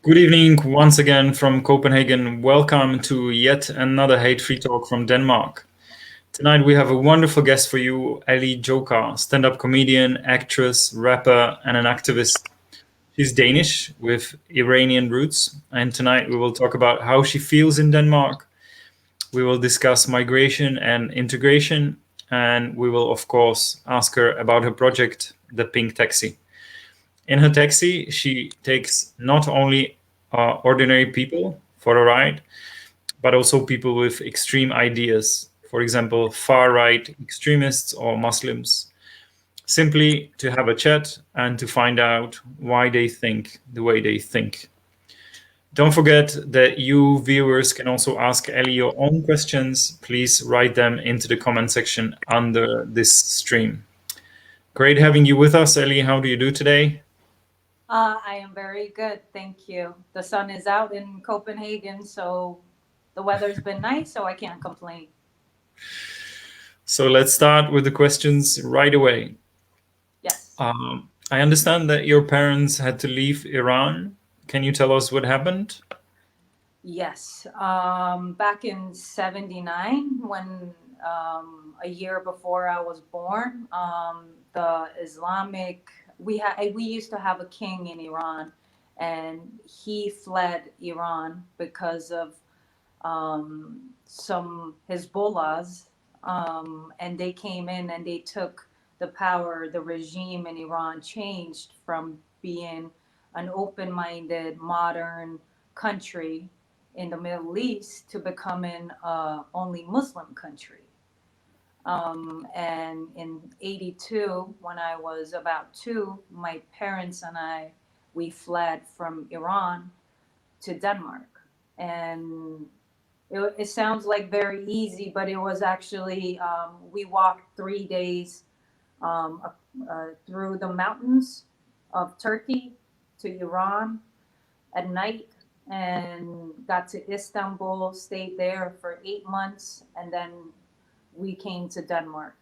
Good evening once again from Copenhagen. Welcome to yet another hate-free talk from Denmark. Tonight we have a wonderful guest for you, Ellie Jokar, stand-up comedian, actress, rapper, and an activist. She's Danish with Iranian roots, and tonight we will talk about how she feels in Denmark. We will discuss migration and integration, and we will, of course, ask her about her project, The Pink Taxi. In her taxi, she takes not only ordinary people for a ride, but also people with extreme ideas, for example, far-right extremists or Muslims, simply to have a chat and to find out why they think the way they think. Don't forget that you viewers can also ask Ellie your own questions. Please write them into the comment section under this stream. Great having you with us, Ellie. How do you do today? I am very good, thank you. The sun is out in Copenhagen, so the weather's been nice, so I can't complain. So let's start with the questions right away. Yes. I understand that your parents had to leave Iran. Can you tell us what happened? Yes. Back in '79, when a year before I was born, the Islamic we used to have a king in Iran, and he fled Iran because of some Hezbollahs, and they came in and they took the power. The regime in Iran changed from being an open-minded, modern country in the Middle East to becoming only Muslim country. And in '82, when I was about 2, my parents and we fled from Iran to Denmark. And it sounds like very easy, but it was actually, we walked 3 days through the mountains of Turkey to Iran at night, and got to Istanbul, stayed there for 8 months, and then we came to Denmark.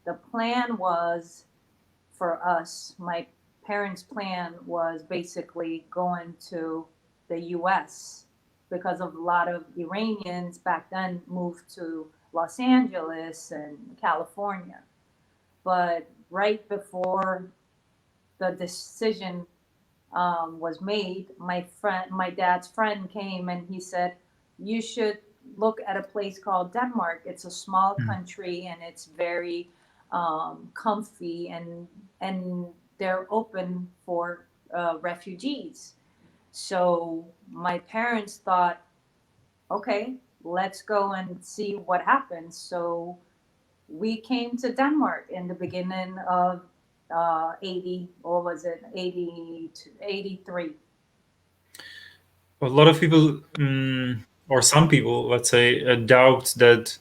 The plan was for us, my parents' plan was basically going to the US because of a lot of Iranians back then moved to Los Angeles and California. But right before the decision was made, my dad's friend came and he said, "You should look at a place called Denmark. It's a small country and it's very comfy, and they're open for refugees." So my parents thought, okay, let's go and see what happens. So we came to Denmark in the beginning of 80, or was it 80 to 83? A lot of people, or some people, let's say, doubt that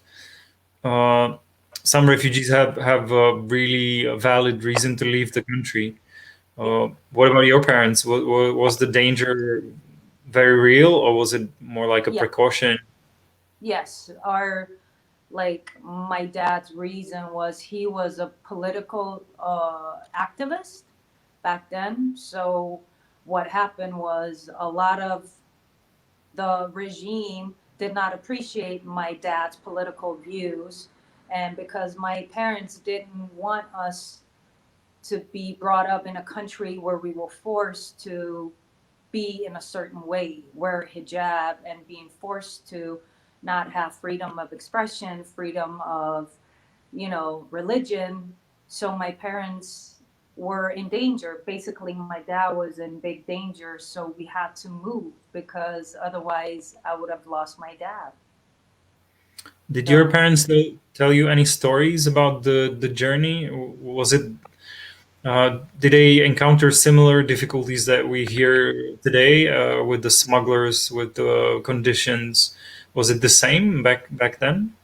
some refugees have a really valid reason to leave the country. What about your parents? Was the danger very real, or was it more like a Yeah. precaution? Yes, my dad's reason was he was a political activist back then. So what happened was a lot of the regime did not appreciate my dad's political views, and because my parents didn't want us to be brought up in a country where we were forced to be in a certain way, wear hijab, and being forced to not have freedom of expression, freedom of, religion. So my parents were in danger. Basically, my dad was in big danger. So we had to move because otherwise I would have lost my dad. Did your So parents tell you any stories about the journey? Was it did they encounter similar difficulties that we hear today with the smugglers, with the conditions? Was it the same back then?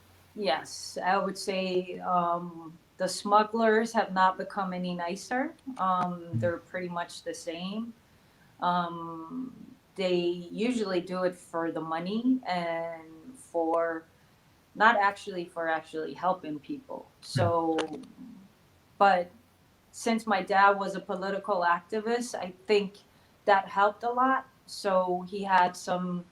yes, I would say the smugglers have not become any nicer. They're pretty much the same. Um, they usually do it for the money and for not actually for actually helping people. So, but since my dad was a political activist, I think that helped a lot. So he had some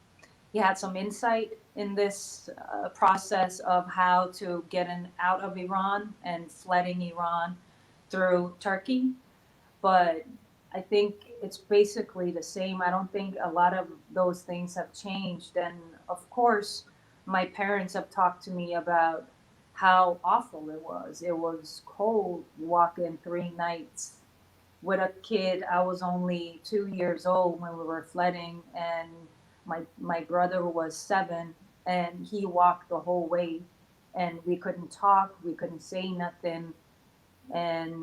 insight in this process of how to get out of Iran and flooding Iran through Turkey. But I think it's basically the same. I don't think a lot of those things have changed. And of course, my parents have talked to me about how awful it was. It was cold walking 3 nights with a kid. I was only 2 years old when we were flooding, and my brother was 7, and he walked the whole way, and we couldn't talk, we couldn't say nothing, and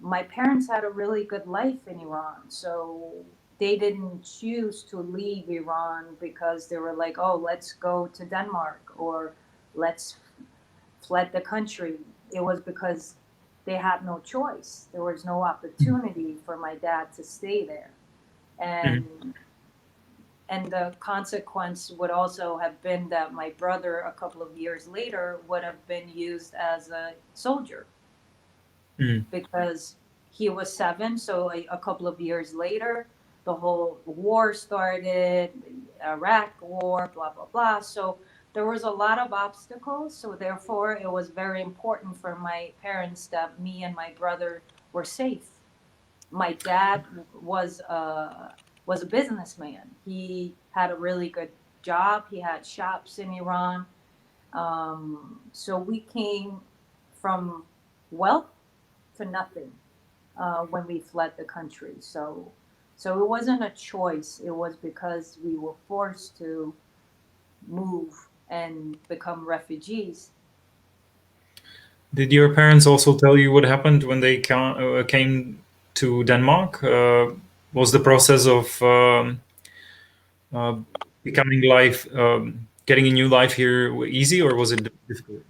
my parents had a really good life in Iran, so they didn't choose to leave Iran because they were like, oh, let's go to Denmark or let's fled the country. It was because they had no choice. There was no opportunity for my dad to stay there. And the consequence would also have been that my brother, a couple of years later, would have been used as a soldier because he was 7. So a couple of years later, the whole war started, Iraq war, blah, blah, blah. So there was a lot of obstacles. So therefore, it was very important for my parents that me and my brother were safe. My dad was a businessman. He had a really good job. He had shops in Iran. So we came from wealth to nothing when we fled the country. So it wasn't a choice. It was because we were forced to move and become refugees. Did your parents also tell you what happened when they came to Denmark? Was the process of uh, becoming getting a new life here easy, or was it difficult?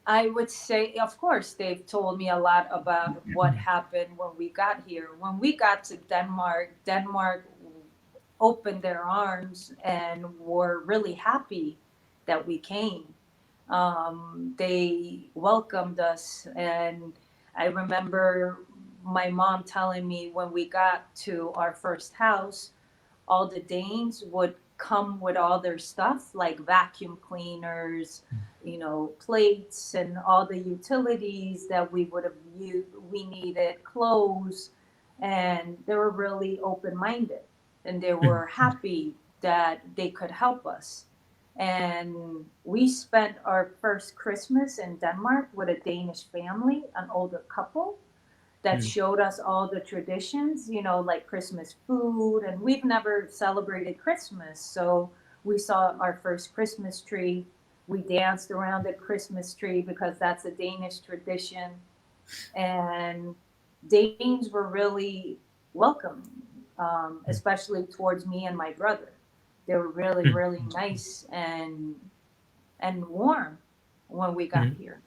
I would say, of course, they've told me a lot about what happened when we got here. When we got to Denmark, Denmark opened their arms and were really happy that we came. They welcomed us, and I remember my mom telling me when we got to our first house, all the Danes would come with all their stuff, like vacuum cleaners, plates, and all the utilities that we would have used. We needed clothes, and they were really open minded, and they were happy that they could help us. And we spent our first Christmas in Denmark with a Danish family, an older couple that showed us all the traditions, like Christmas food. And we've never celebrated Christmas. So we saw our first Christmas tree. We danced around the Christmas tree because that's a Danish tradition. And Danes were really welcoming, especially towards me and my brother. They were really, really nice and warm when we got here.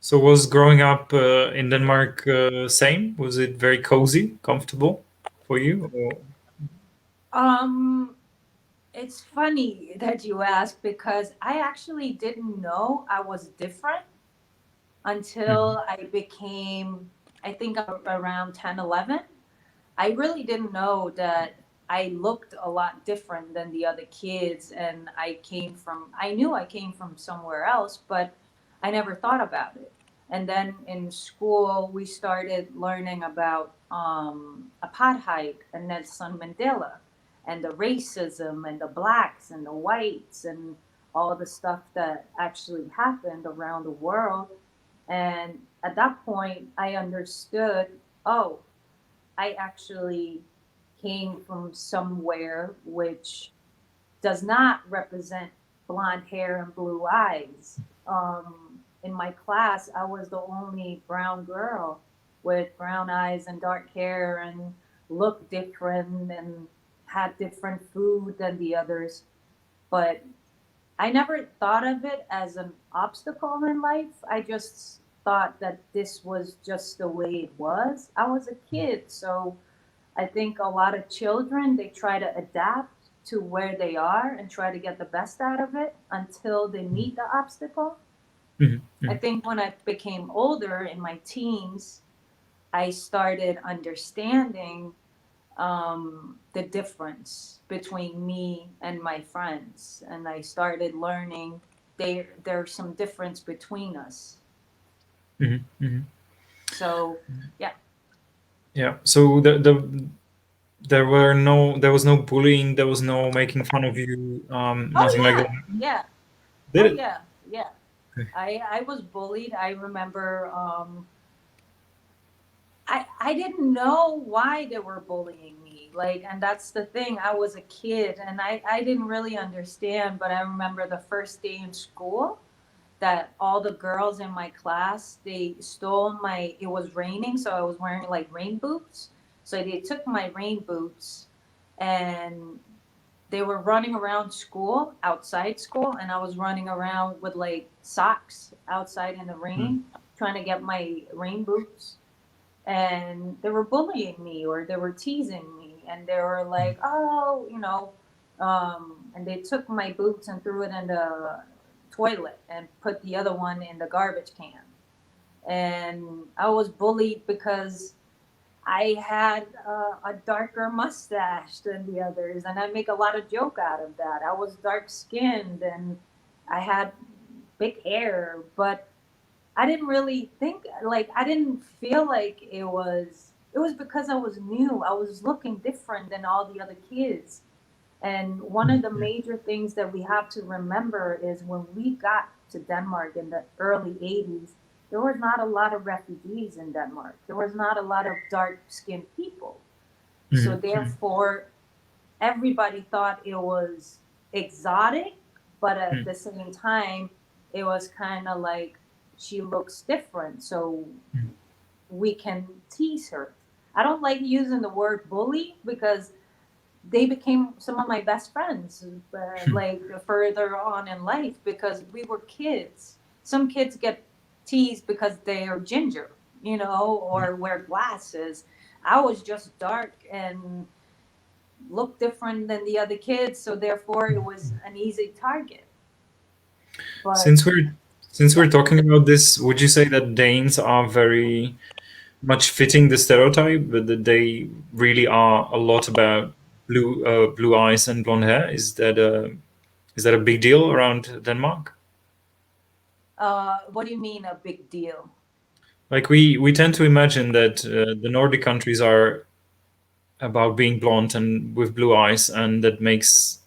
So was growing up in Denmark same? Was it very cozy, comfortable for you? It's funny that you ask because I actually didn't know I was different until I became, I think, around 10, 11. I really didn't know that I looked a lot different than the other kids. And I knew I came from somewhere else, but I never thought about it. And then in school, we started learning about apartheid and Nelson Mandela and the racism and the blacks and the whites and all the stuff that actually happened around the world. And at that point, I understood, oh, I actually came from somewhere which does not represent blonde hair and blue eyes. In my class, I was the only brown girl with brown eyes and dark hair and looked different and had different food than the others. But I never thought of it as an obstacle in life. I just thought that this was just the way it was. I was a kid, so I think a lot of children, they try to adapt to where they are and try to get the best out of it until they meet the obstacle. I think when I became older in my teens, I started understanding the difference between me and my friends, and I started learning there's some difference between us. Hmm. Hmm. So yeah. Yeah. So there was no bullying, there was no making fun of you, Oh nothing like that. yeah, yeah. Did Oh it? yeah, yeah. Okay. I was bullied. I remember I didn't know why they were bullying me. Like, and that's the thing. I was a kid and I didn't really understand, but I remember the first day in school that all the girls in my class, they stole my, it was raining, so I was wearing like rain boots. So they took my rain boots and they were running around school, outside school, and I was running around with like socks outside in the Mm. rain, trying to get my rain boots. And they were bullying me or they were teasing me, and they were like, oh, and they took my boots and threw it in the toilet and put the other one in the garbage can. And I was bullied because I had a darker mustache than the others, and I make a lot of joke out of that. I was dark skinned and I had big hair, but I didn't really think, like, I didn't feel like it was because I was new. I was looking different than all the other kids. And one of the major things that we have to remember is when we got to Denmark in the early 80s, there was not a lot of refugees in Denmark. There was not a lot of dark skinned people. So Mhm. therefore, everybody thought it was exotic, but at Mm. the same time, it was kind of like she looks different, so Mm. we can tease her. I don't like using the word bully because they became some of my best friends, Mm. like further on in life, because we were kids. Some kids get teased because they are ginger, or wear glasses. I was just dark and looked different than the other kids, so therefore it was an easy target. But Since we're yeah, talking about this, would you say that Danes are very much fitting the stereotype, but that they really are a lot about blue eyes and blonde hair? Is that a big deal around Denmark? what do you mean a big deal? Like we tend to imagine that the Nordic countries are about being blonde and with blue eyes, and that makes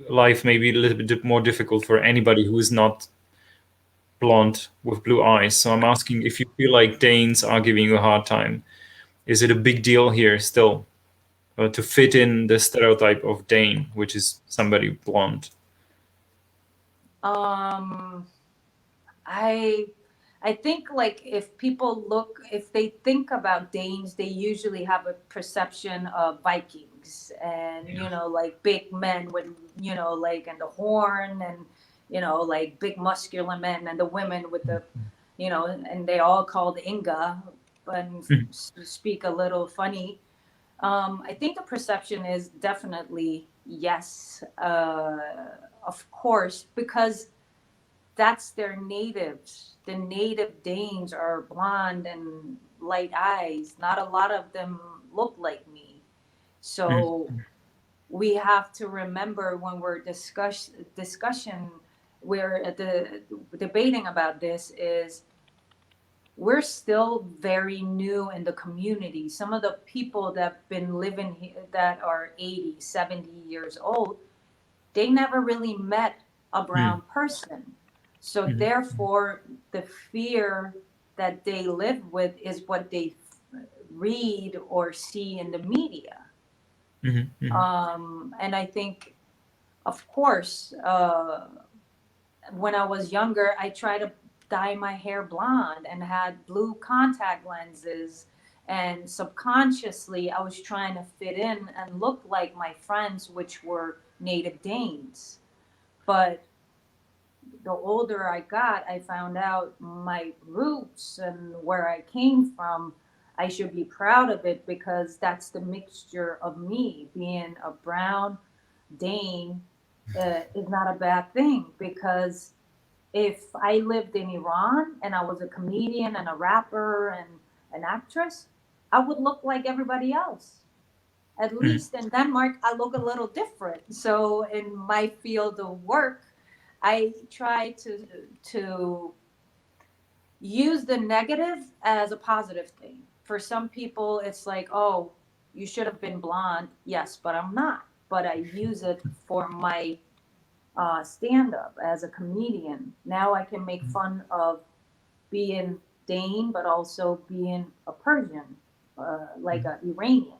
life maybe a little bit more difficult for anybody who is not blonde with blue eyes. So I'm asking if you feel like Danes are giving you a hard time. Is it a big deal here still to fit in the stereotype of Dane, which is somebody blonde? Um, I I think like if they think about Danes, they usually have a perception of Vikings and like big men with like and the horn and like big muscular men, and the women with the and they all called Inga and Mhm. speak a little funny. I think the perception is definitely yes, of course, because that's their natives. The native Danes are blonde and light eyes. Not a lot of them look like me. So we have to remember when we're discussion we're at the debating about this is we're still very new in the community. Some of the people that have been living here that are 80, 70 years old, they never really met a brown person. So Mhm. therefore, the fear that they live with is what they read or see in the media. Mhm. Mhm. And I think, of course, when I was younger, I tried to dye my hair blonde and had blue contact lenses. And subconsciously, I was trying to fit in and look like my friends, which were native Danes. But the older I got, I found out my roots and where I came from. I should be proud of it because that's the mixture of me. Being a brown Dane is not a bad thing, because if I lived in Iran and I was a comedian and a rapper and an actress, I would look like everybody else. At least in Denmark, I look a little different. So in my field of work, I try to use the negative as a positive thing. For some people, it's like, oh, you should have been blonde. Yes, but I'm not. But I use it for my stand up as a comedian. Now I can make fun of being Dane, but also being a Persian, like an Iranian.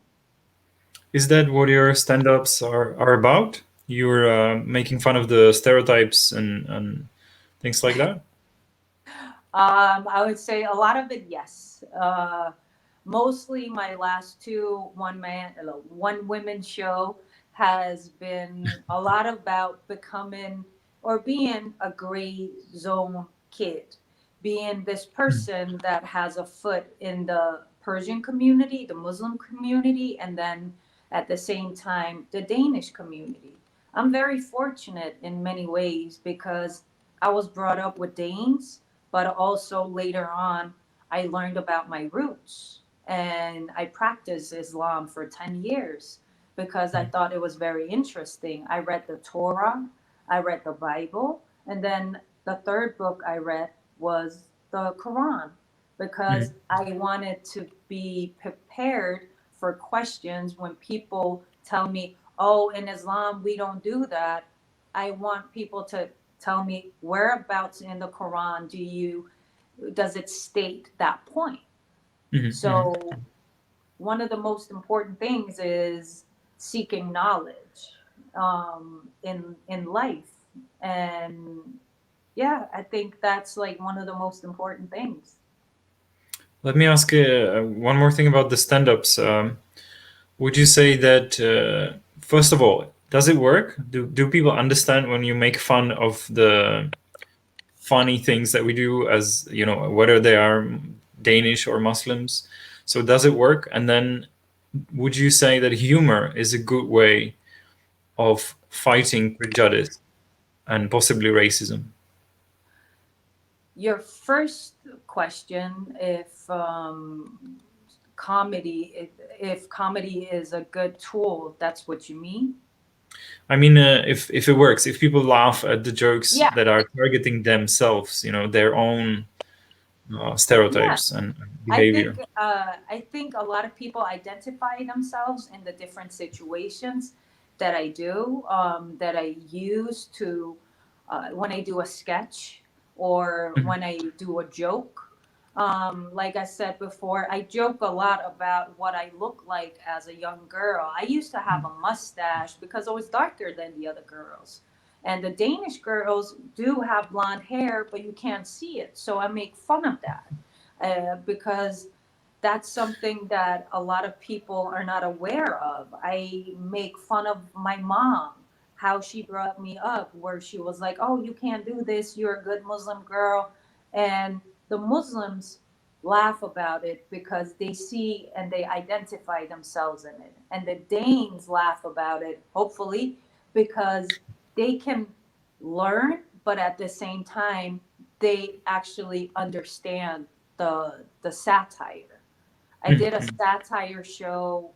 Is that what your stand-ups are about? You're making fun of the stereotypes and things like that? I would say a lot of it, yes. Mostly my last two one women show has been a lot about becoming or being a gray zone kid, being this person that has a foot in the Persian community, the Muslim community, and then at the same time, the Danish community. I'm very fortunate in many ways because I was brought up with Danes, but also later on, I learned about my roots and I practiced Islam for 10 years because I thought it was very interesting. I read the Torah, I read the Bible, and then the third book I read was the Quran because I wanted to be prepared for questions when people tell me, oh, in Islam, we don't do that. I want people to tell me whereabouts in the Quran does it state that point? So one of the most important things is seeking knowledge in life, and yeah, I think that's like one of the most important things. Let me ask one more thing about the stand-ups. Would you say that, first of all, does it work? Do people understand when you make fun of the funny things that we do, as you know, whether they are Danish or Muslims? So does it work? And then would you say that humor is a good way of fighting prejudice and possibly racism? Your first question, if comedy is a good tool, that's what you mean? I mean, if it works, if people laugh at the jokes Yeah, that are targeting themselves, you know, their own yeah. stereotypes and behavior. I think a lot of people identify themselves in the different situations that I do, that I use to when I do a sketch or Mhm. when I do a joke. Like I said before, I joke a lot about what I look like as a young girl. I used to have a mustache because I was darker than the other girls. And the Danish girls do have blonde hair, but you can't see it. So I make fun of that because that's something that a lot of people are not aware of. I make fun of my mom, how she brought me up, where she was like, oh, you can't do this, you're a good Muslim girl. And the Muslims laugh about it because they see and they identify themselves in it. And the Danes laugh about it, hopefully, because they can learn, but at the same time, they actually understand the satire. I did a satire show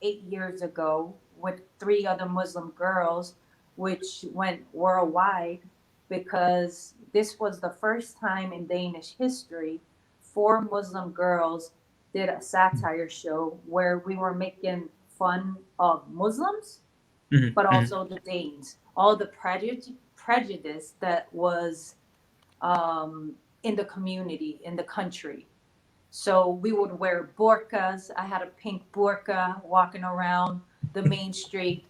8 years ago with three other Muslim girls, which went worldwide because this was the first time in Danish history four Muslim girls did a satire show where we were making fun of Muslims, Mhm, but mhm. also the Danes, all the prejudice that was in the community, in the country. So we would wear burqas. I had a pink burqa walking around the main street,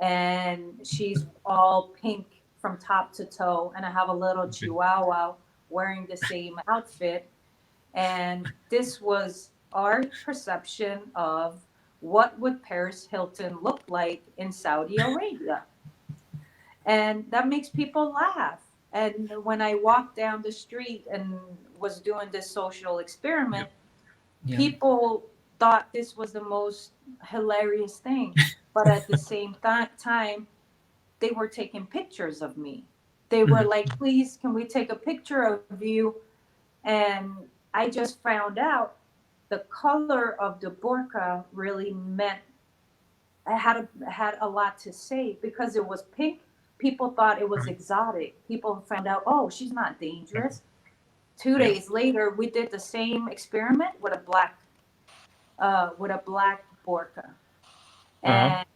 and she's all pink from top to toe. And I have a little chihuahua wearing the same outfit. And this was our perception of what would Paris Hilton look like in Saudi Arabia. And that makes people laugh. And when I walked down the street and was doing this social Yeah. experiment, Yeah. people thought this was the most hilarious thing. But at the same time, they were taking pictures of me. They were Mhm. like, please, can we take a picture of you? And I just found out the color of the burqa really meant had a lot to say because it was pink. People thought it was exotic. People found out, oh, she's not dangerous. 2 days later, we did the same experiment with a black burqa, and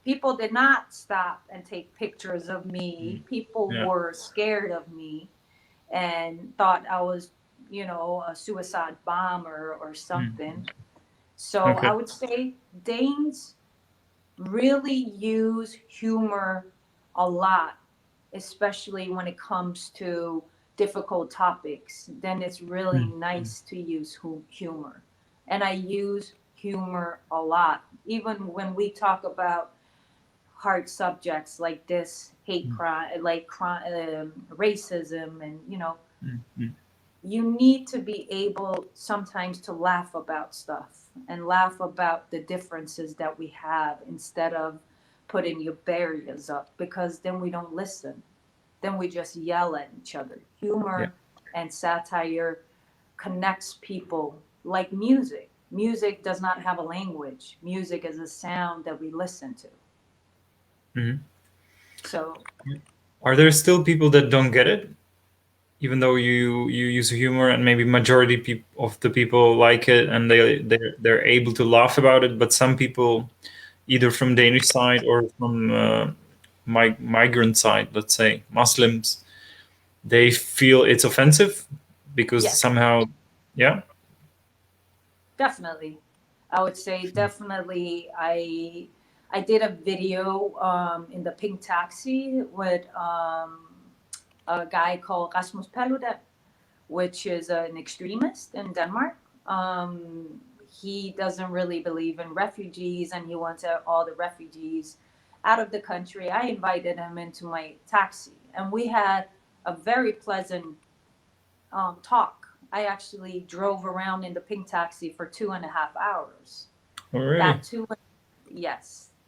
people did not stop and take pictures of me. People were scared of me and thought I was, a suicide bomber or something. So I would say Danes really use humor a lot, especially when it comes to difficult topics. Then it's really nice to use humor. And I use humor a lot, even when we talk about hard subjects like this, hate crime, racism, and you need to be able sometimes to laugh about stuff and laugh about the differences that we have instead of putting your barriers up, because then we don't listen. Then we just yell at each other. Humor and satire connects people like music. Music does not have a language. Music is a sound that we listen to. So, are there still people that don't get it, even though you use humor and maybe majority of the people like it and they're able to laugh about it, but some people, either from Danish side or from migrant side, let's say Muslims, they feel it's offensive because somehow, definitely, I would say definitely. I did a video in the pink taxi with a guy called Erasmus, which is an extremist in Denmark. He doesn't really believe in refugees, and he wants all the refugees out of the country. I invited him into my taxi, and we had a very pleasant talk. I actually drove around in the pink taxi for 2.5 hours. Oh, really?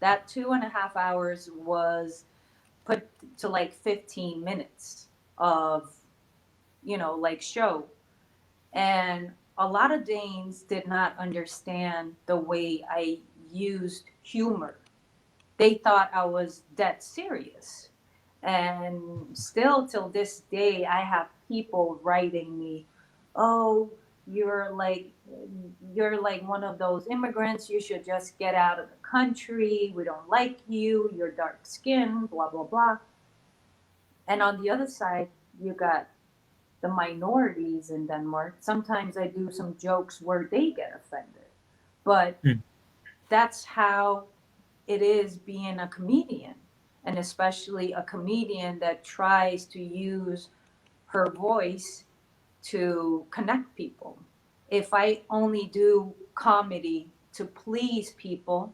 That 2.5 hours was put to like 15 minutes of, show. And a lot of Danes did not understand the way I used humor. They thought I was dead serious. And still till this day, I have people writing me, oh, you're like one of those immigrants. You should just get out of the country. We don't like you. You're dark skinned, blah, blah, blah. And on the other side, you got the minorities in Denmark. Sometimes I do some jokes where they get offended. But that's how it is being a comedian, and especially a comedian that tries to use her voice to connect people. If I only do comedy to please people,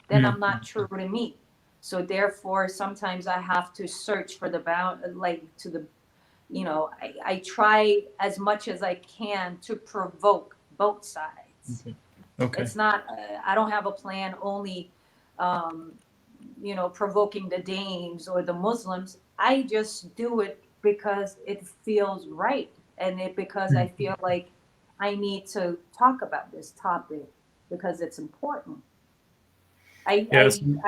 then I'm not true to me. So therefore, sometimes I have to search for I try as much as I can to provoke both sides. Okay. It's not, I don't have a plan only, provoking the Danes or the Muslims. I just do it because it feels right. And because I feel like I need to talk about this topic because it's important. I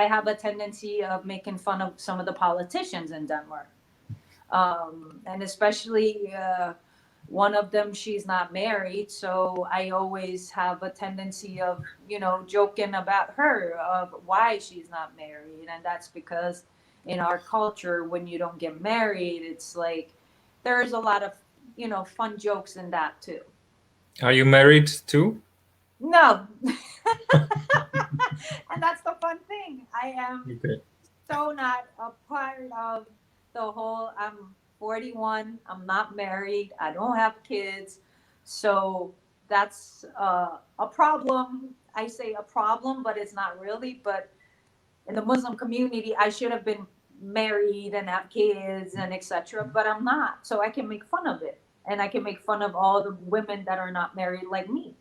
have a tendency of making fun of some of the politicians in Denmark. And especially one of them, she's not married. So I always have a tendency of, joking about her, of why she's not married. And that's because in our culture, when you don't get married, it's like there's a lot of, fun jokes in that too. Are you married too? No. And that's the fun thing. I am so not a part of the whole, I'm 41, I'm not married, I don't have kids. So that's a problem. I say a problem, but it's not really. But in the Muslim community, I should have been married and have kids and etc. But I'm not. So I can make fun of it. And I can make fun of all the women that are not married like me.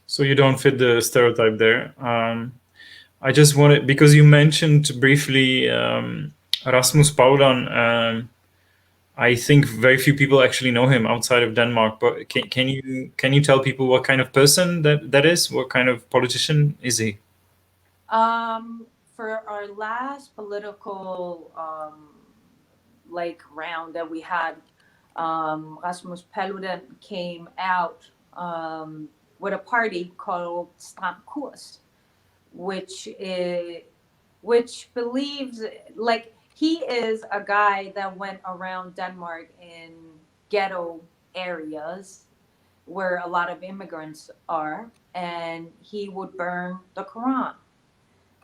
So you don't fit the stereotype there. I just wanted, because you mentioned briefly Rasmus Paludan. I think very few people actually know him outside of Denmark. But can you tell people what kind of person that is? What kind of politician is he? For our last political round that we had, Rasmus Paludan came out with a party called Standups, which is, which believes, like, he is a guy that went around Denmark in ghetto areas where a lot of immigrants are, and he would burn the Quran.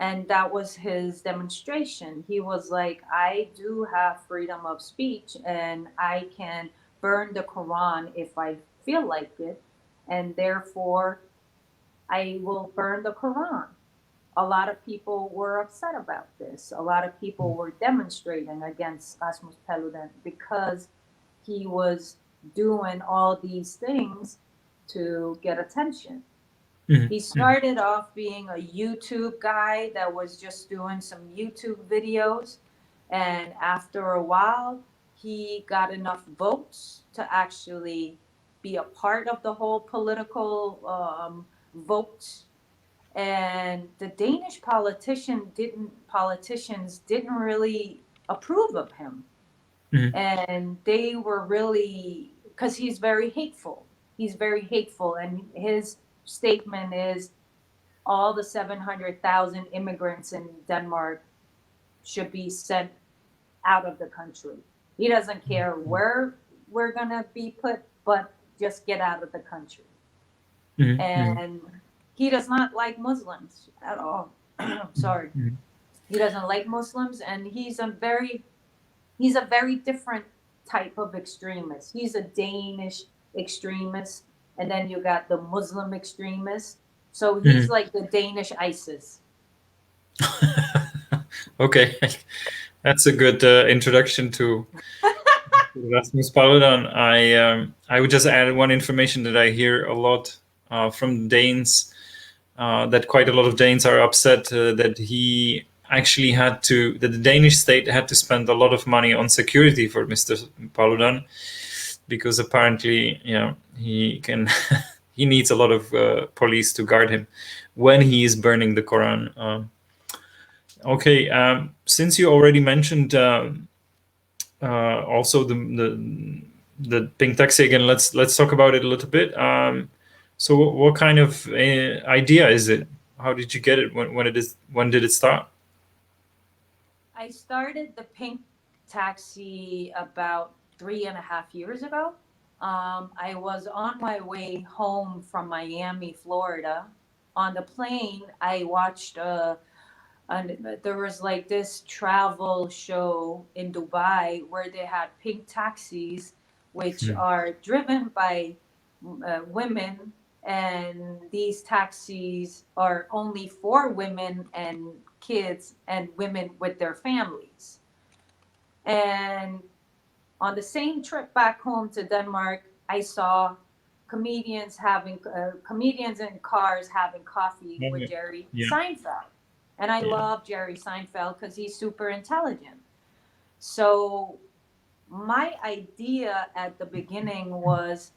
And that was his demonstration. He was like, I do have freedom of speech and I can burn the Quran if I feel like it, and therefore I will burn the Quran. A lot of people were upset about this. A lot of people were demonstrating against Rasmus Paludan because he was doing all these things to get attention. He started off being a YouTube guy that was just doing some YouTube videos. And after a while, he got enough votes to actually be a part of the whole political vote. And the Danish politicians didn't really approve of him. And they were really, because he's very hateful. He's very hateful. And his statement is all the 700,000 immigrants in Denmark should be sent out of the country. He doesn't care where we're going to be put, but just get out of the country. And he does not like Muslims at all. Sorry. He doesn't like Muslims, and he's a very different type of extremist. He's a Danish extremist, and then you got the Muslim extremist. So he's like the Danish ISIS. Okay, that's a good introduction to Rasmus Paludan. I would just add one information that I hear a lot from Danes, that quite a lot of Danes are upset that he actually that the Danish state had to spend a lot of money on security for Mr. Paludan, because apparently, he can he needs a lot of police to guard him when he is burning the Quran. Okay, since you already mentioned also the pink taxi again, let's talk about it a little bit. So what kind of idea is it? How did you get it? When did it start? I started the pink taxi about 3.5 years ago. I was on my way home from Miami, Florida. On the plane, I watched there was like this travel show in Dubai where they had pink taxis, which are driven by women, and these taxis are only for women and kids and women with their families. And on the same trip back home to Denmark, I saw comedians in cars having coffee with Jerry Seinfeld. And I love Jerry Seinfeld because he's super intelligent. So my idea at the beginning was,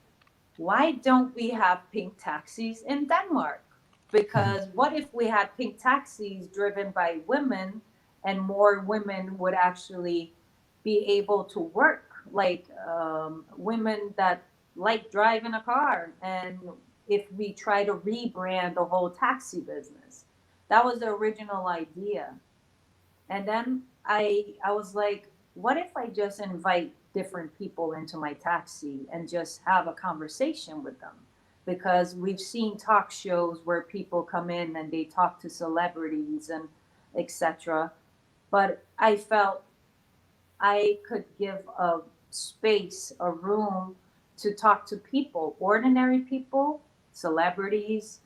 why don't we have pink taxis in Denmark? Because what if we had pink taxis driven by women, and more women would actually be able to work, like women that like driving a car? And if we try to rebrand the whole taxi business. That was the original idea. And then I was like, what if I just invite different people into my taxi and just have a conversation with them? Because we've seen talk shows where people come in and they talk to celebrities and etc. But I felt I could give a space, a room to talk to people, ordinary people, celebrities,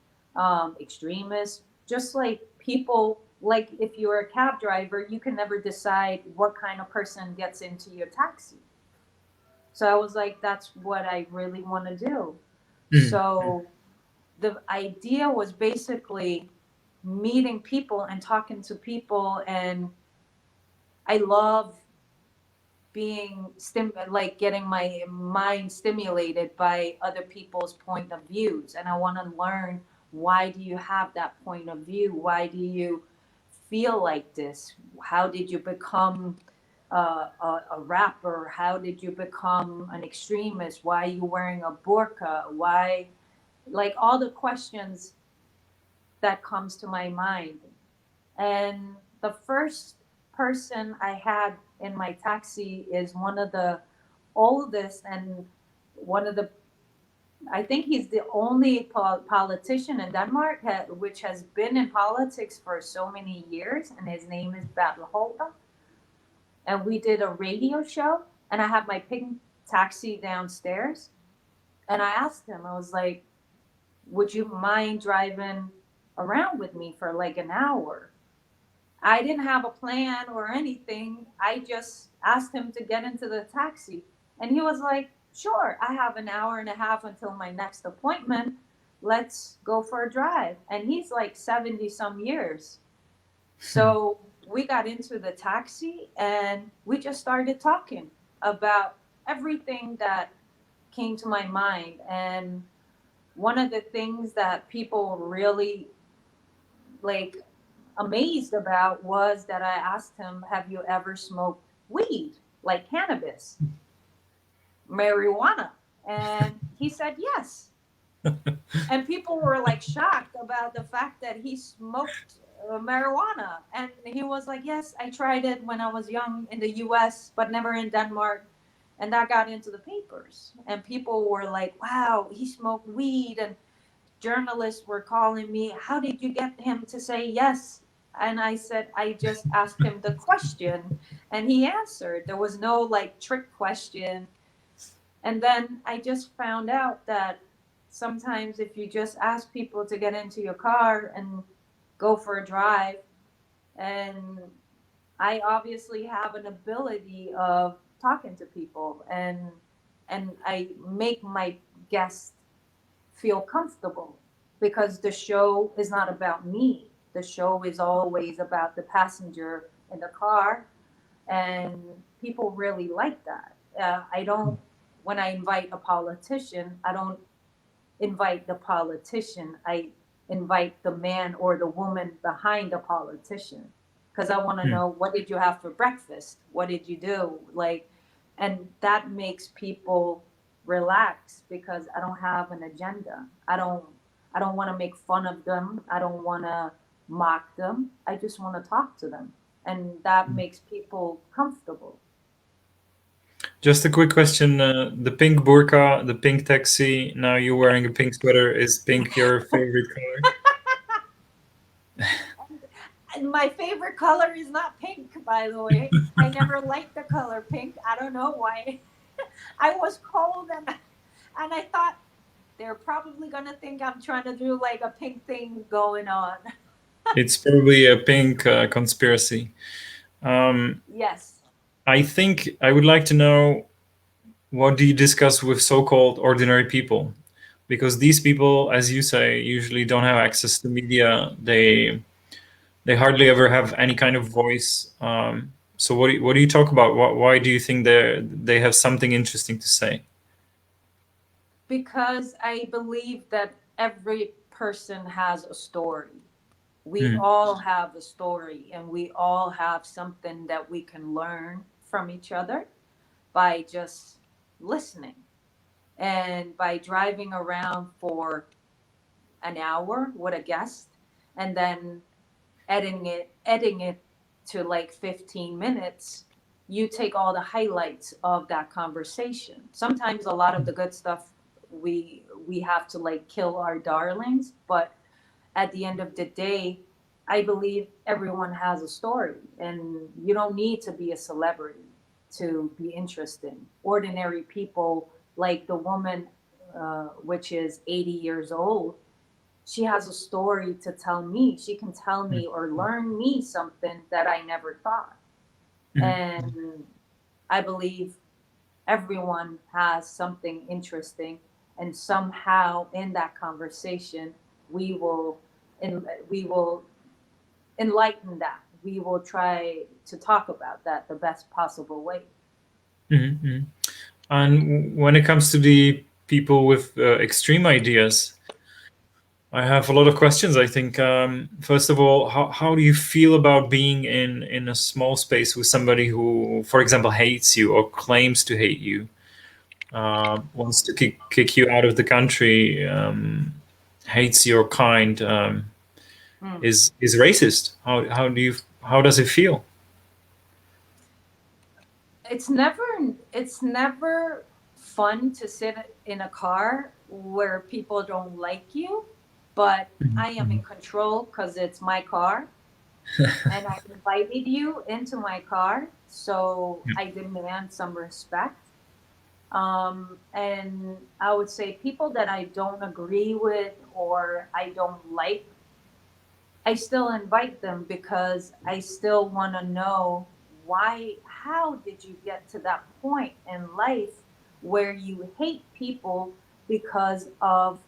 extremists, just like people. Like if you're a cab driver, you can never decide what kind of person gets into your taxi. So I was like, that's what I really want to do. So the idea was basically meeting people and talking to people. And I love being getting my mind stimulated by other people's point of views. And I want to learn, why do you have that point of view? Why do you feel like this? How did you become a rapper? How did you become an extremist? Why are you wearing a burqa? Why, like all the questions that comes to my mind. And the first person I had in my taxi is one of the oldest and one of the, I think he's the only politician in Denmark which has been in politics for so many years, and his name is Bertel Holter. And we did a radio show, and I had my pink taxi downstairs, and I asked him, I was like, would you mind driving around with me for like an hour? I didn't have a plan or anything. I just asked him to get into the taxi. And he was like, sure, I have an hour and a half until my next appointment. Let's go for a drive. And he's like 70 some years. So we got into the taxi and we just started talking about everything that came to my mind. And one of the things that people really like amazed about was that I asked him, have you ever smoked weed, like cannabis, marijuana? And he said yes. And people were like shocked about the fact that he smoked marijuana. And he was like, yes, I tried it when I was young in the US, but never in Denmark. And that got into the papers. And people were like, wow, he smoked weed. And journalists were calling me, how did you get him to say yes? And I said, I just asked him the question and he answered. There was no like trick question. And then I just found out that sometimes if you just ask people to get into your car and go for a drive, and I obviously have an ability of talking to people, and I make my guests feel comfortable, because the show is not about me. The show is always about the passenger in the car, and people really like that. I don't, when I invite a politician, I don't invite the politician. I invite the man or the woman behind the politician, because I want to know, what did you have for breakfast? What did you do? Like, and that makes people relax, because I don't have an agenda. I don't want to make fun of them. I don't want to mock them. I just want to talk to them, and that makes people comfortable. Just a quick question: the pink burqa, the pink taxi. Now you're wearing a pink sweater. Is pink your favorite color? And my favorite color is not pink, by the way. I never liked the color pink. I don't know why. I was cold, and I thought they're probably gonna think I'm trying to do like a pink thing going on. It's probably a pink conspiracy. Yes. I think I would like to know, what do you discuss with so-called ordinary people? Because these people, as you say, usually don't have access to media. They hardly ever have any kind of voice. So what do you talk about? Why do you think they have something interesting to say? Because I believe that every person has a story. We all have a story, and we all have something that we can learn from each other by just listening, and by driving around for an hour with a guest, and then editing it to like 15 minutes. You take all the highlights of that conversation. Sometimes a lot of the good stuff, we have to like kill our darlings, but at the end of the day, I believe everyone has a story, and you don't need to be a celebrity to be interesting. Ordinary people, like the woman, which is 80 years old, she has a story to tell me. She can tell me or learn me something that I never thought. And I believe everyone has something interesting, and somehow in that conversation, we will enlighten that. We will try to talk about that the best possible way. And when it comes to the people with extreme ideas, I have a lot of questions. I think, first of all, how do you feel about being in a small space with somebody who, for example, hates you or claims to hate you, wants to kick you out of the country, hates your kind, is racist? How does it feel? It's never fun to sit in a car where people don't like you, but I am in control because it's my car and I invited you into my car, so I demand some respect. And I would say people that I don't agree with or I don't like, I still invite them because I still want to know how did you get to that point in life where you hate people because of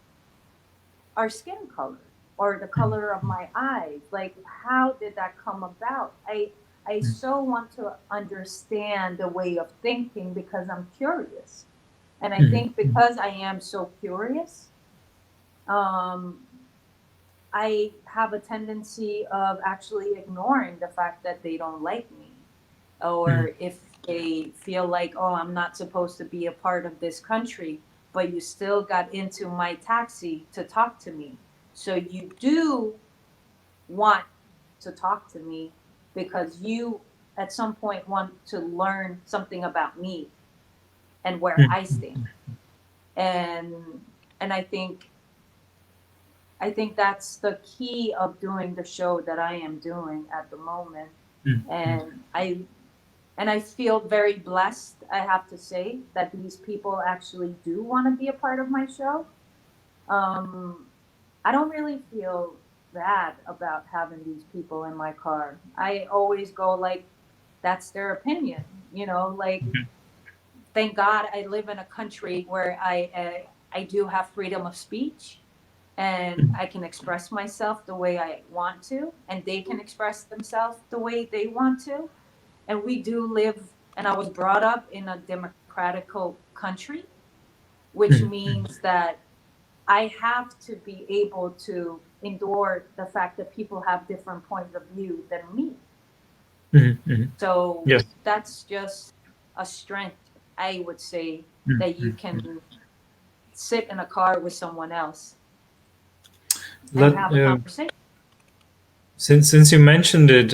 our skin color or the color of my eyes? Like, how did that come about? I so want to understand the way of thinking because I'm curious. And I think because I am so curious, um, I have a tendency of actually ignoring the fact that they don't like me. Or if they feel like, oh, I'm not supposed to be a part of this country, but you still got into my taxi to talk to me. So you do want to talk to me because you at some point want to learn something about me and where I stand. And and I think that's the key of doing the show that I am doing at the moment. And I feel very blessed, I have to say, that these people actually do want to be a part of my show. I don't really feel bad about having these people in my car. I always go like, that's their opinion, like, thank God I live in a country where I do have freedom of speech and I can express myself the way I want to, and they can express themselves the way they want to. And we do live, and I was brought up in a democratic country, which means that I have to be able to endure the fact that people have different points of view than me. So Yes. that's just a strength, I would say, that you can sit in a car with someone else and Let have a conversation. since you mentioned it,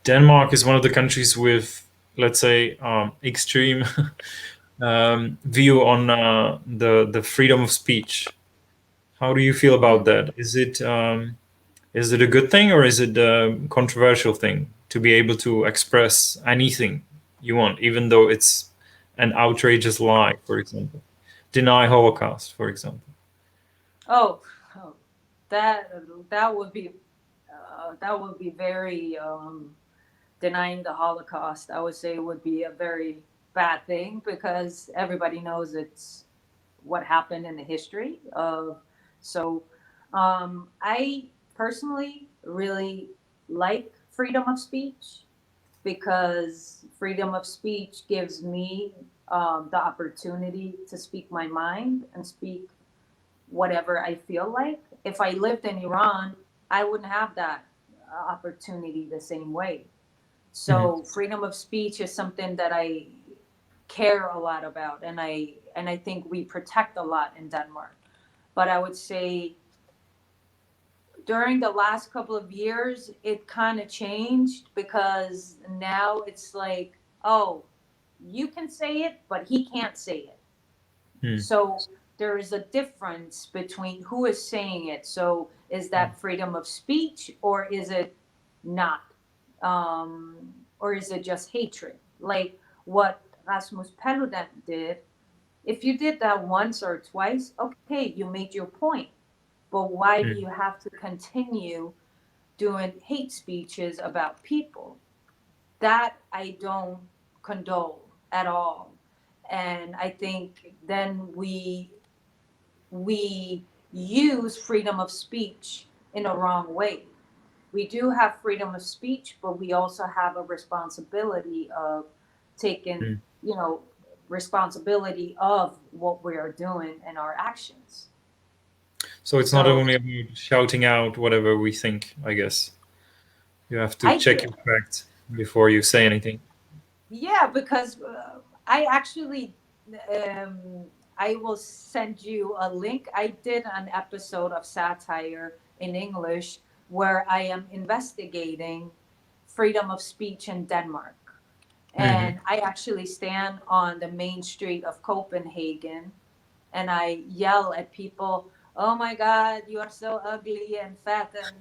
Denmark is one of the countries with, let's say, extreme view on the freedom of speech. How do you feel about that? Is it a good thing or is it a controversial thing to be able to express anything you want, even though it's an outrageous lie, for example, deny Holocaust, for example? Oh, oh, that that would be very denying the Holocaust. I would say it would be a very bad thing because everybody knows it's what happened in the history of. So I personally really like freedom of speech because freedom of speech gives me the opportunity to speak my mind and speak whatever I feel like. If I lived in Iran, I wouldn't have that opportunity the same way. So freedom of speech is something that I care a lot about, and I think we protect a lot in Denmark. But I would say during the last couple of years, it kind of changed because now it's like, oh, you can say it, but he can't say it. So there is a difference between who is saying it. So is that freedom of speech or is it not? Or is it just hatred? Like what Rasmus Paludan did. If you did that once or twice, okay, you made your point. But why do you have to continue doing hate speeches about people? That I don't condone at all. And I think then we use freedom of speech in a wrong way. We do have freedom of speech, but we also have a responsibility of taking, responsibility of what we are doing and our actions. So it's not only about shouting out whatever we think, I guess. You have to check your facts before you say anything. Yeah, because I actually, I will send you a link. I did an episode of Satire in English where I am investigating freedom of speech in Denmark. And I actually stand on the main street of Copenhagen and I yell at people, "Oh my God, you are so ugly and fat," and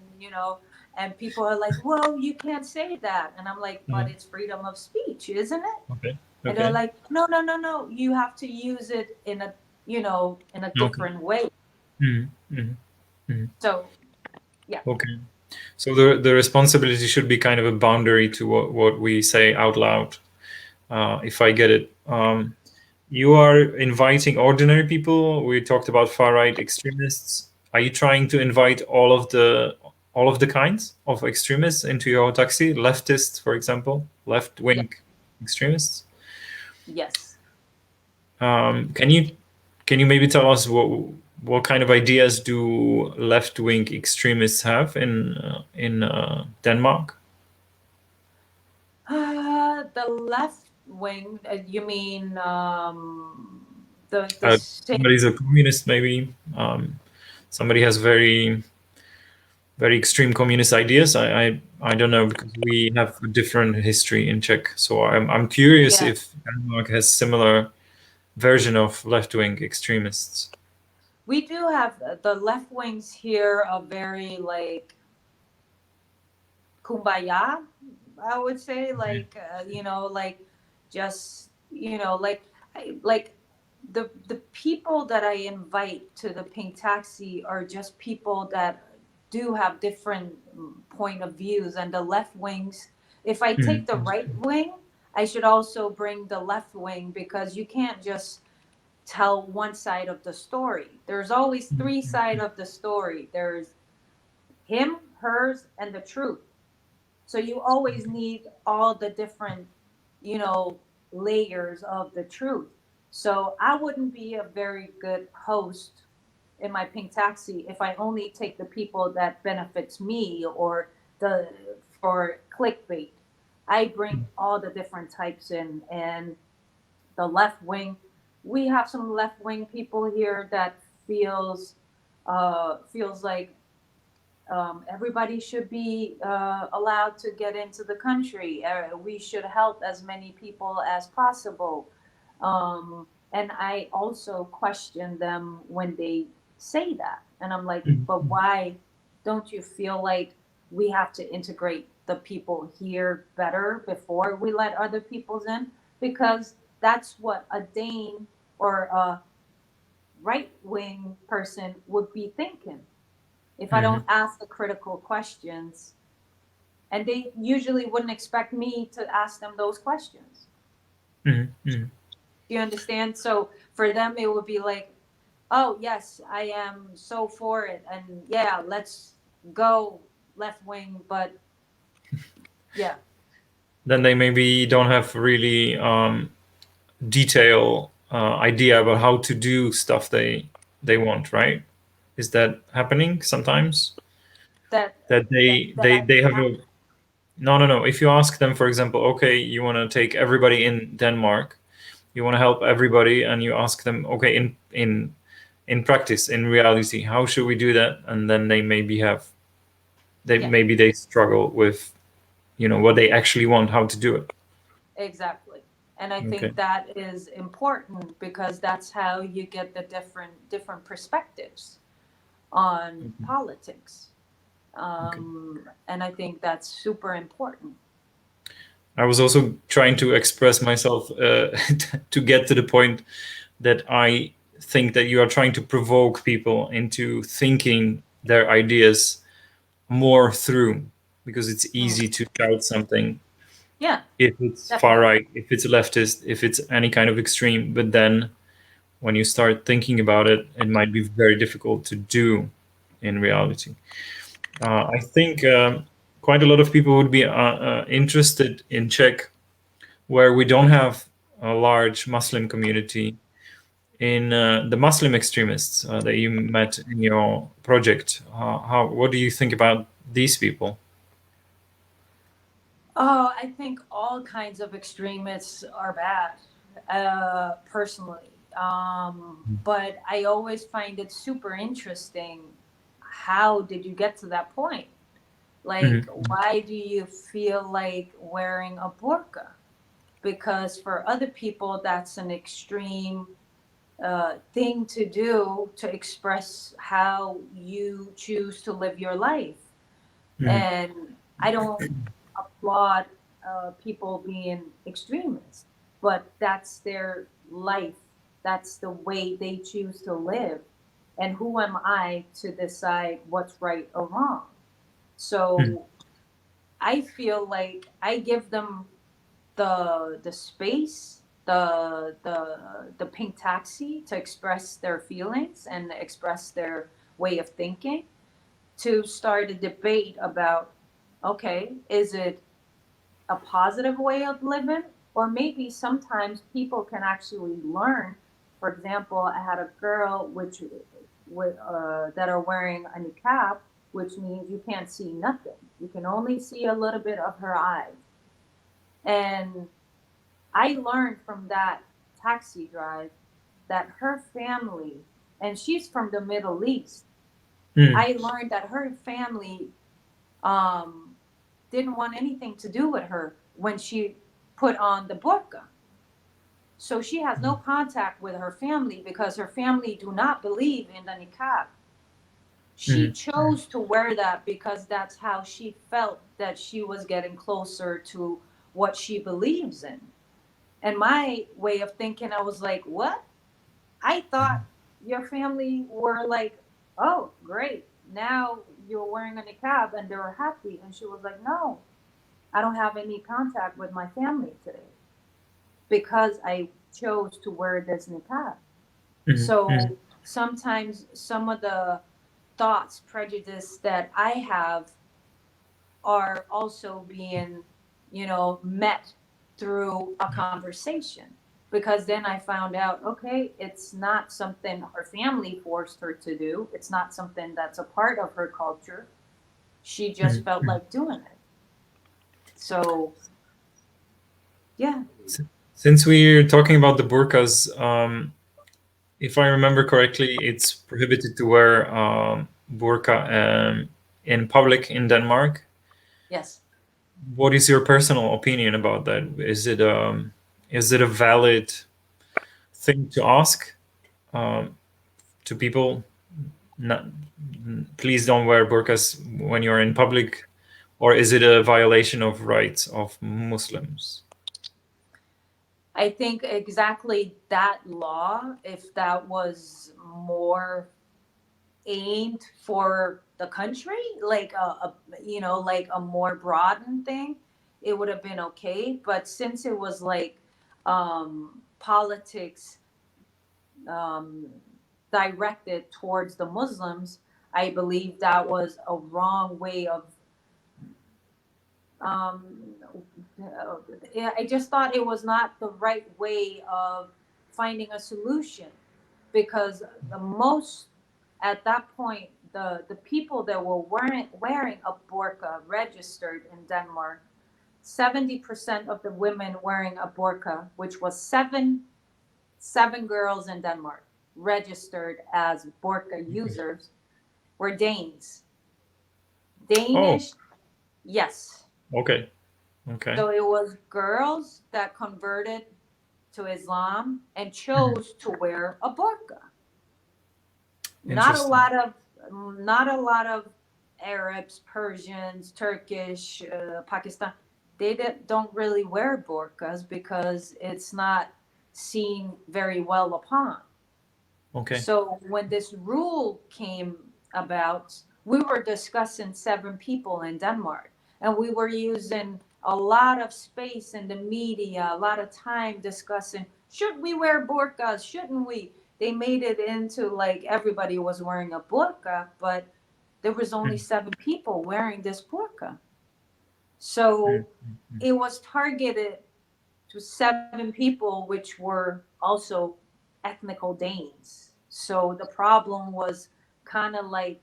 and people are like, "Well, you can't say that," and I'm like, "But it's freedom of speech, isn't it?" Okay. And they're like, "No, no, no, no. You have to use it in a different way." So, yeah. Okay. So the responsibility should be kind of a boundary to what we say out loud. If I get it. You are inviting ordinary people. We talked about far-right extremists. Are you trying to invite all of the kinds of extremists into your taxi? Leftists, for example, left-wing extremists. Yes. Can you maybe tell us what kind of ideas do left-wing extremists have in Denmark? The left wing. You mean the Somebody's a communist, maybe. Somebody has very extreme communist ideas. I don't know, because we have a different history in Czech. So I'm curious if Denmark has similar version of left-wing extremists. We do have the left wings here are very like kumbaya, I would say, like like just like the people that I invite to the pink taxi are just people that do have different point of views, and the left wings, if I take the right wing, I should also bring the left wing, because you can't just tell one side of the story. There's always three sides of the story. There's him, hers, and the truth. So you always need all the different, layers of the truth. So I wouldn't be a very good host in my pink taxi if I only take the people that benefits me or the for clickbait. I bring all the different types in, and the left wing. We have some left wing people here that feels like everybody should be allowed to get into the country. We should help as many people as possible. And I also question them when they say that. And I'm like, but why don't you feel like we have to integrate the people here better before we let other peoples in? Because that's what a Dane or a right wing person would be thinking if I don't ask the critical questions. And they usually wouldn't expect me to ask them those questions. Do you understand? So for them, it would be like, oh, yes, I am so for it. And yeah, let's go left wing. But yeah. Then they maybe don't have really detailed idea about how to do stuff they want, right? Is that happening sometimes? That they have a no. If you ask them, for example, okay, you want to take everybody in Denmark, you want to help everybody, and you ask them, okay, in practice, in reality, how should we do that? And then they maybe maybe they struggle with what they actually want, how to do it. Exactly. And I think that is important, because that's how you get the different perspectives on politics. And I think that's super important. I was also trying to express myself to get to the point that I think that you are trying to provoke people into thinking their ideas more through, because it's easy to shout something. Yeah. If it's far right, if it's leftist, if it's any kind of extreme, but then when you start thinking about it, it might be very difficult to do in reality. I think quite a lot of people would be interested in Czech, where we don't have a large Muslim community, in the Muslim extremists that you met in your project. What do you think about these people? Oh, I think all kinds of extremists are bad, personally. But I always find it super interesting. How did you get to that point? Like, why do you feel like wearing a burqa? Because for other people, that's an extreme thing to do to express how you choose to live your life. And I don't applaud people being extremists, but that's their life. That's the way they choose to live. And who am I to decide what's right or wrong? So I feel like I give them the space, the pink taxi to express their feelings and express their way of thinking, to start a debate about, okay, is it a positive way of living? Or maybe sometimes people can actually learn. For example, I had a girl that are wearing a niqab, which means you can't see nothing. You can only see a little bit of her eyes. And I learned from that taxi drive that her family, and she's from the Middle East, I learned that her family didn't want anything to do with her when she put on the burqa. So she has no contact with her family because her family do not believe in the niqab. She chose to wear that because that's how she felt that she was getting closer to what she believes in. And my way of thinking, I was like, what? I thought your family were like, oh, great. Now you're wearing a niqab and they were happy. And she was like, no, I don't have any contact with my family today because I chose to wear this niqab. So sometimes some of the thoughts, prejudice that I have are also being, met through a conversation. Because then I found out, okay, it's not something her family forced her to do. It's not something that's a part of her culture. She just felt like doing it. So, yeah. Since we're talking about the burqas, if I remember correctly, it's prohibited to wear burqa in public in Denmark. Yes. What is your personal opinion about that? Is it a valid thing to ask to people? Not, please don't wear burqas when you're in public, or is it a violation of rights of Muslims? I think exactly that law, if that was more aimed for the country, like like a more broadened thing, it would have been okay. But since it was like politics um, directed towards the Muslims, I believe that was a wrong way of. Um, I just thought it was not the right way of finding a solution, because the most at that point, the people that were wearing a burqa registered in Denmark, 70% of the women wearing a burqa, which was seven girls in Denmark registered as burqa users, were Danes. Danish, yes. Okay. So it was girls that converted to Islam and chose to wear a burqa. Not a lot of Arabs, Persians, Turkish, Pakistan. They don't really wear burqas because it's not seen very well upon. Okay. So when this rule came about, we were discussing 7 people in Denmark, and we were using a lot of space in the media, a lot of time discussing, should we wear burqas? Shouldn't we? They made it into like everybody was wearing a burqa, but there was only 7 people wearing this burqa. So it was targeted to 7 people, which were also ethnical Danes. So the problem was kind of like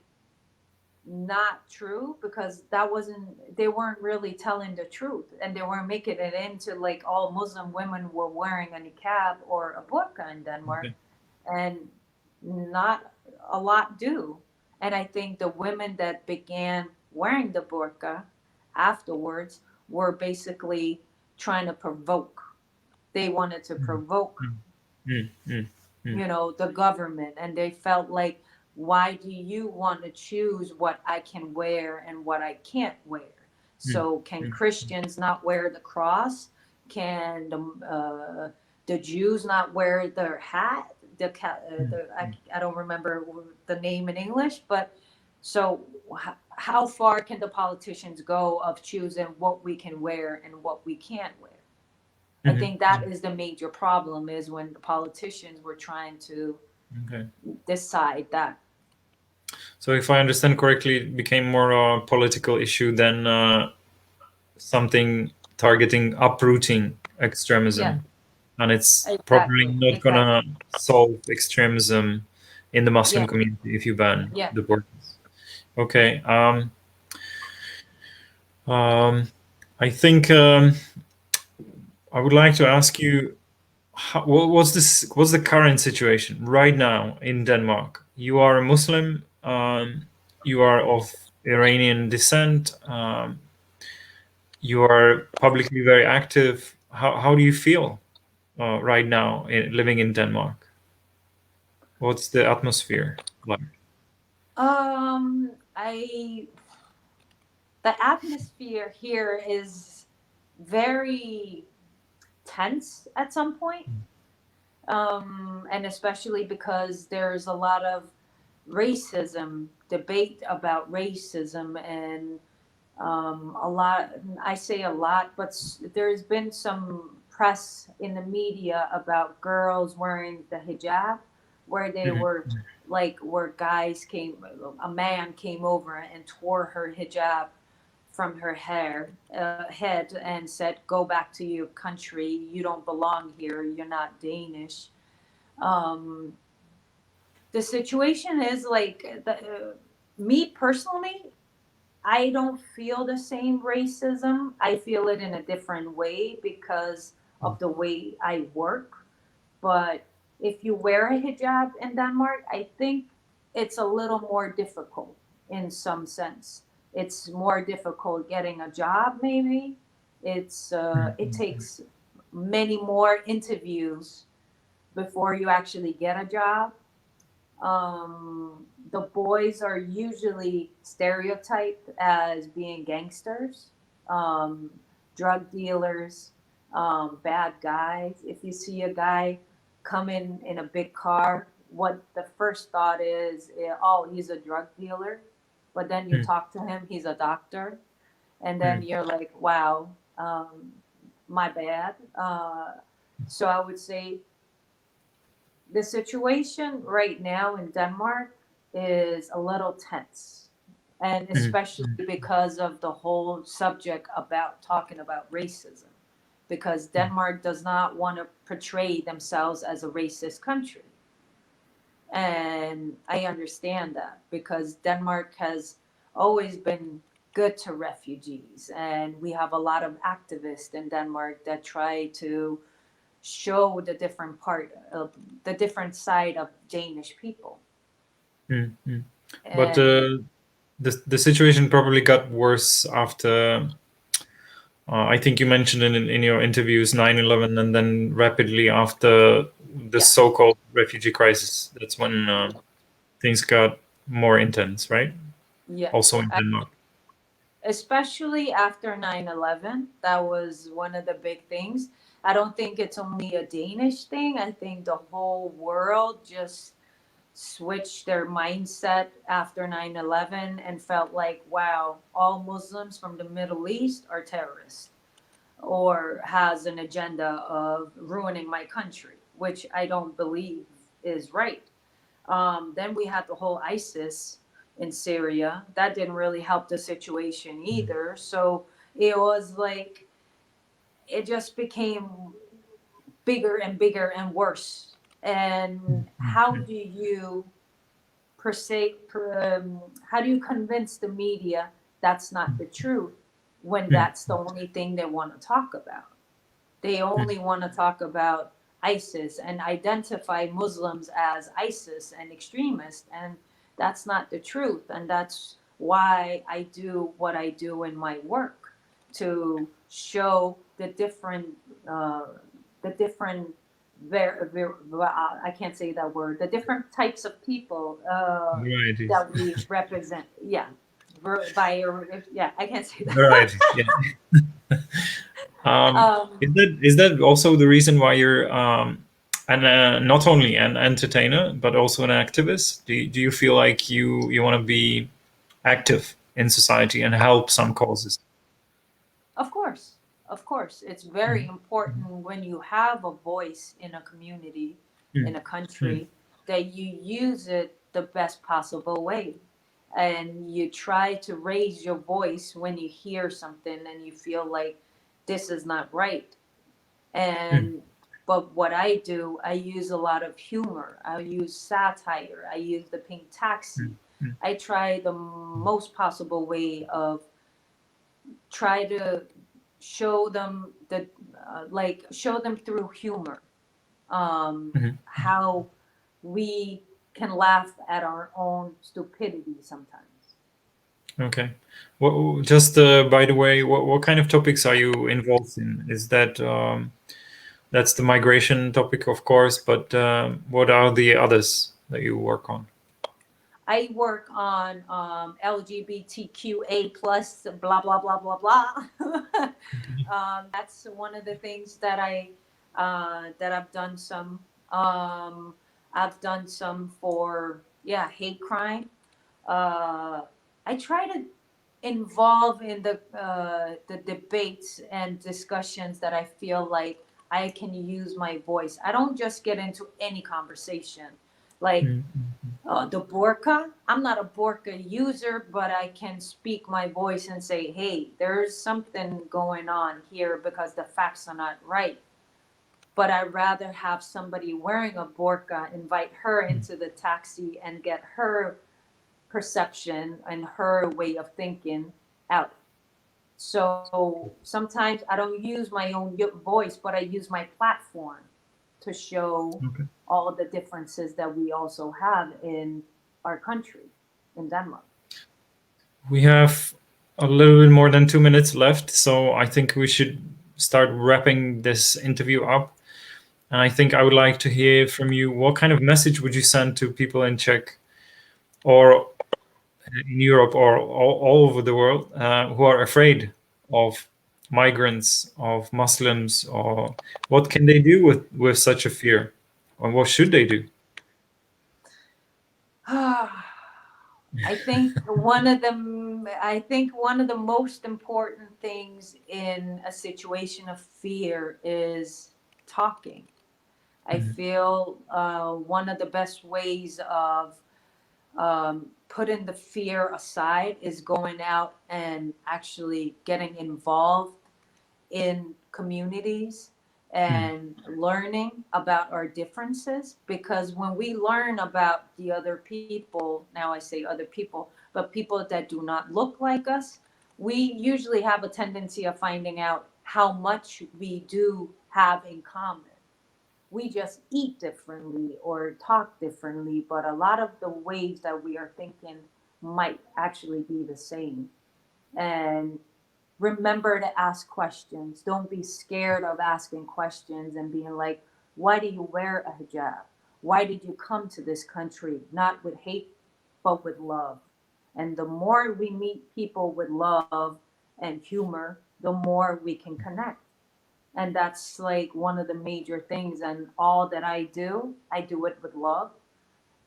not true because they weren't really telling the truth, and they weren't making it into like all Muslim women were wearing a niqab or a burqa in Denmark, Okay. and not a lot do. And I think the women that began wearing the burqa afterwards were basically trying to provoke. They wanted to Mm, provoke, mm, mm, mm, mm, the government, and they felt like, why do you want to choose what I can wear and what I can't wear? mm, So can mm, Christians not wear the cross? Can the Jews not wear their hat? mm, mm. I don't remember the name in English, but so how far can the politicians go of choosing what we can wear and what we can't wear? I Mhm, think that mm. is the major problem, is when the politicians were trying to Okay. decide that. So if I understand correctly, it became more a political issue than something targeting uprooting Yeah, extremism, and it's probably exactly, not exactly. gonna solve extremism in the Muslim Yeah, community if you ban yeah. the borders. Okay. Um, I think I would like to ask you, what's the current situation right now in Denmark? You are a Muslim. You are of Iranian descent. You are publicly very active. How do you feel right now living in Denmark? What's the atmosphere like? I The atmosphere here is very tense at some point, and especially because there's a lot of racism, debate about racism, and a lot, I say a lot, but there's been some press in the media about girls wearing the hijab, where they Mhm, were like, where a man came over and tore her hijab from her head and said, "Go back to your country. You don't belong here. You're not Danish." Um, the situation is like, me personally, I don't feel the same racism. I feel it in a different way because of the way I work. But if you wear a hijab in Denmark, I think it's a little more difficult in some sense. It's more difficult getting a job, maybe. It mhm, takes many more interviews before you actually get a job. The boys are usually stereotyped as being gangsters, um, drug dealers, bad guys. If you see a guy come in a big car, what the first thought is, oh, he's a drug dealer. But then you mhm, talk to him, he's a doctor. And then mhm, you're like, wow, my bad. So I would say the situation right now in Denmark is a little tense, and mhm, especially because of the whole subject about talking about racism, because mhm, Denmark does not want to portray themselves as a racist country. And I understand that because Denmark has always been good to refugees, and we have a lot of activists in Denmark that try to show the different side of Danish people. mhm, mhm. But And the situation probably got worse after. I think you mentioned in your interviews 9/11, and then rapidly after the yeah, so-called refugee crisis. That's when things got more intense, right? Also yes, in Denmark. especially after 9/11, that was one of the big things. I don't think it's only a Danish thing. I think the whole world just switched their mindset after 9/11 and felt like, wow, all Muslims from the Middle East are terrorists or has an agenda of ruining my country, which I don't believe is right. Then we had the whole ISIS in Syria. That didn't really help the situation either. So it was like, it just became bigger and bigger and worse. And how do you how do you convince the media that's not the truth when that's the only thing they want to talk about? They only want to talk about ISIS and identify Muslims as ISIS and extremists, and that's not the truth. And that's why I do what I do in my work, to show the different, the different, I can't say that word, the different types of people Varieties. that we represent. Yeah, yeah, I can't say that. Varieties. Yeah. Is that also the reason why you're not only an entertainer but also an activist? Do you feel like you want to be active in society and help some causes? Of course, of course. It's very important when you have a voice in a community, in a country, that you use it the best possible way. And you try to raise your voice when you hear something and you feel like this is not right. And but what I do, I use a lot of humor. I use satire. I use the pink taxi. I try the most possible way of try to show them the show them through humor, how we can laugh at our own stupidity sometimes. Okay. Well, just by the way, what kind of topics are you involved in? Is that that's the migration topic, of course, but what are the others that you work on? I work on LGBTQA plus blah blah blah blah blah. That's one of the things that I've done some. I've done some for hate crime. I try to involve in the debates and discussions that I feel like I can use my voice. I don't just get into any conversation. Like the burqa, I'm not a burqa user, but I can speak my voice and say, hey, there's something going on here because the facts are not right. But I'd rather have somebody wearing a burqa, invite her into the taxi and get her perception and her way of thinking out. So sometimes I don't use my own voice, but I use my platform to show all the differences that we also have in our country, in Denmark. We have a little bit more than 2 minutes left, so I think we should start wrapping this interview up. And I think I would like to hear from you, what kind of message would you send to people in Czech or in Europe or all over the world who are afraid of migrants, of Muslims, or what can they do with such a fear? Or what should they do? I think one of the most important things in a situation of fear is talking. I feel one of the best ways of putting the fear aside is going out and actually getting involved in communities and learning about our differences, because when we learn about the other people, now I say other people, but people that do not look like us, we usually have a tendency of finding out how much we do have in common. We just eat differently or talk differently, but a lot of the ways that we are thinking might actually be the same. And remember to ask questions. Don't be scared of asking questions and being like, why do you wear a hijab? Why did you come to this country? Not with hate, but with love. And the more we meet people with love and humor, the more we can connect. And that's like one of the major things. And all that I do it with love.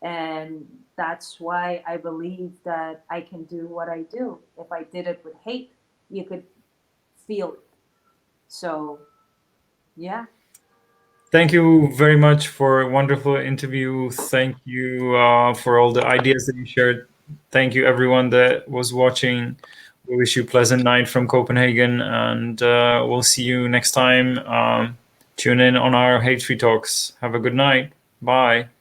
And that's why I believe that I can do what I do. If I did it with hate, you could feel it. So, yeah. Thank you very much for a wonderful interview. Thank you for all the ideas that you shared. Thank you, everyone that was watching. We wish you a pleasant night from Copenhagen, and we'll see you next time. Tune in on our HateFree Talks. Have a good night. Bye.